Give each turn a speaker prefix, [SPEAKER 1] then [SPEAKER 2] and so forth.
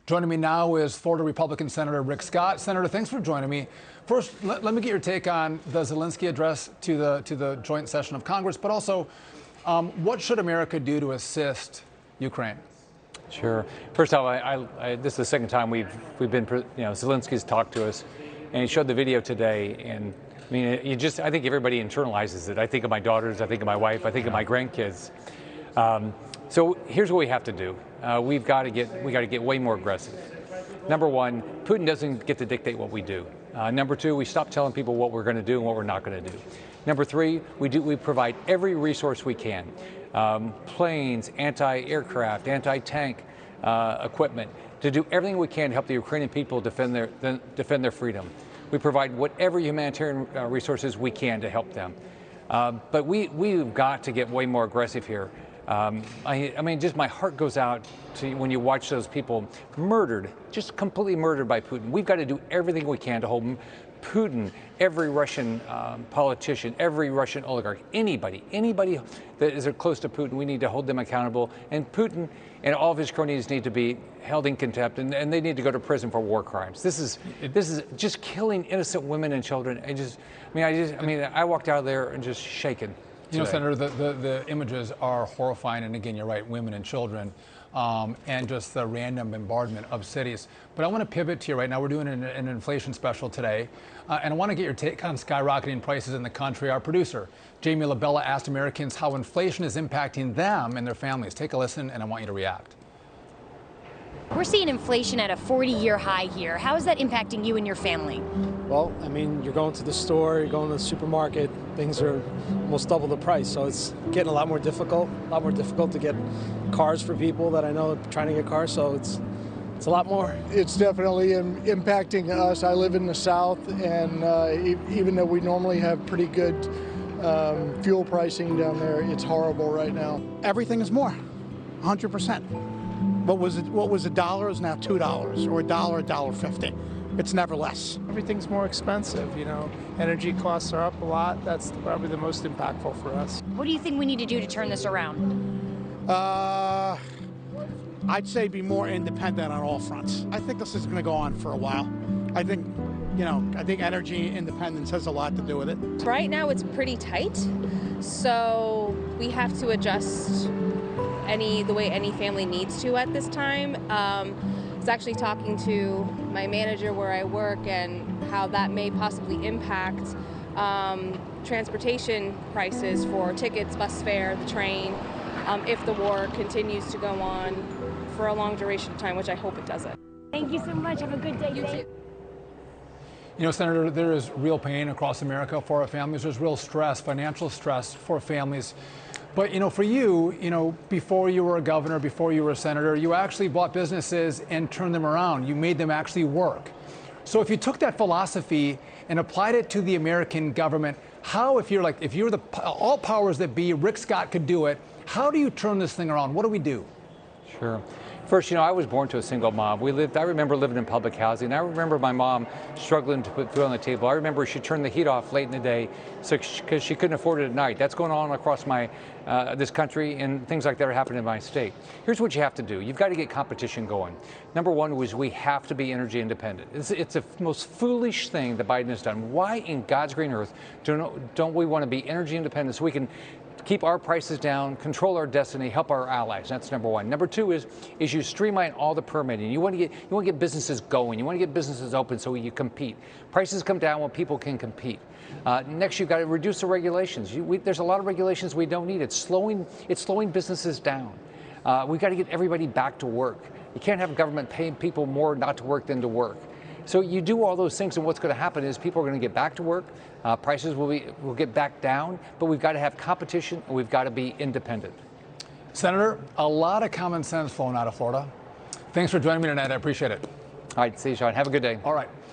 [SPEAKER 1] Joining me now is Florida Republican Senator Rick Scott. Senator, thanks for joining me. First, let me get your take on the Zelenskyy address to the joint session of Congress, but also what should America do to assist Ukraine?
[SPEAKER 2] Sure. First off, this is the second time we've been, Zelensky's talked to us, and he showed the video today. And I mean, I think everybody internalizes it. I think of my daughters, I think of my wife, I think of my grandkids. So here's what we have to do. We got to get way more aggressive. Number one, Putin doesn't get to dictate what we do. Number two, we stop telling people what we're going to do and what we're not going to do. Number three, we provide every resource we can. Planes, anti-aircraft, anti-tank equipment, to do everything we can to help the Ukrainian people defend their freedom. We provide whatever humanitarian resources we can to help them. But we've got to get way more aggressive here. I mean, just my heart goes out to when you watch those people murdered, just completely murdered by Putin. We've got to do everything we can to hold Putin, every Russian politician, every Russian oligarch, anybody that is close to Putin, we need to hold them accountable. And Putin and all of his cronies need to be held in contempt, and they need to go to prison for war crimes. This is just killing innocent women and children. I walked out of there and just shaken.
[SPEAKER 1] You know, Senator, the images are horrifying, and again, you're right, women and children, and just the random bombardment of cities. But I want to pivot to you right now. We're doing an inflation special today, and I want to get your take on skyrocketing prices in the country. Our producer, Jamie LaBella, asked Americans how inflation is impacting them and their families. Take a listen, and I want you to react.
[SPEAKER 3] We're seeing inflation at a 40-year high here. How is that impacting you and your family?
[SPEAKER 4] Well, I mean, you're going to the store, you're going to the supermarket, things are almost double the price. So it's getting a lot more difficult to get cars for people that I know are trying to get cars. So it's a lot more.
[SPEAKER 5] It's definitely impacting us. I live in the South, and even though we normally have pretty good fuel pricing down there, it's horrible right now.
[SPEAKER 6] Everything is more, 100%. What was $1 is now $2, or $1.50. It's never less.
[SPEAKER 7] Everything's more expensive, you know. Energy costs are up a lot. That's probably the most impactful for us.
[SPEAKER 3] What do you think we need to do to turn this around?
[SPEAKER 6] I'd say be more independent on all fronts. I think this is going to go on for a while. I think energy independence has a lot to do with it.
[SPEAKER 8] Right now it's pretty tight, so we have to adjust the way any family needs to at this time. I was actually talking to my manager where I work and how that may possibly impact transportation prices for tickets, bus fare, the train, if the war continues to go on for a long duration of time, which I hope it doesn't.
[SPEAKER 3] Thank you so much. Have a good day.
[SPEAKER 8] You too.
[SPEAKER 1] You know, Senator, there is real pain across America for our families. There's real stress, financial stress for families. But, you know, for you, before you were a governor, before you were a senator, you actually bought businesses and turned them around. You made them actually work. So if you took that philosophy and applied it to the American government, how, if you're the all powers that be, Rick Scott could do it, how do you turn this thing around? What do we do?
[SPEAKER 2] Sure. First, I was born to a single mom. I remember living in public housing. I remember my mom struggling to put food on the table. I remember she turned the heat off late in the day because she couldn't afford it at night. That's going on across this country, and things like that are happening in my state. Here's what you have to do. You've got to get competition going. Number one was we have to be energy independent. It's the most foolish thing that Biden has done. Why in God's green earth don't we want to be energy independent so we can keep our prices down, control our destiny, help our allies? That's number one. Number two is you streamline all the permitting. You want to get businesses going. You want to get businesses open so you compete. Prices come down when people can compete. Next, you've got to reduce the regulations. There's a lot of regulations we don't need. It's slowing businesses down. We've got to get everybody back to work. You can't have government paying people more not to work than to work. So you do all those things, and what's going to happen is people are going to get back to work. Prices will get back down, but we've got to have competition, and we've got to be independent.
[SPEAKER 1] Senator, a lot of common sense flowing out of Florida. Thanks for joining me tonight. I appreciate it.
[SPEAKER 2] All right, see you, Sean. Have a good day.
[SPEAKER 1] All right.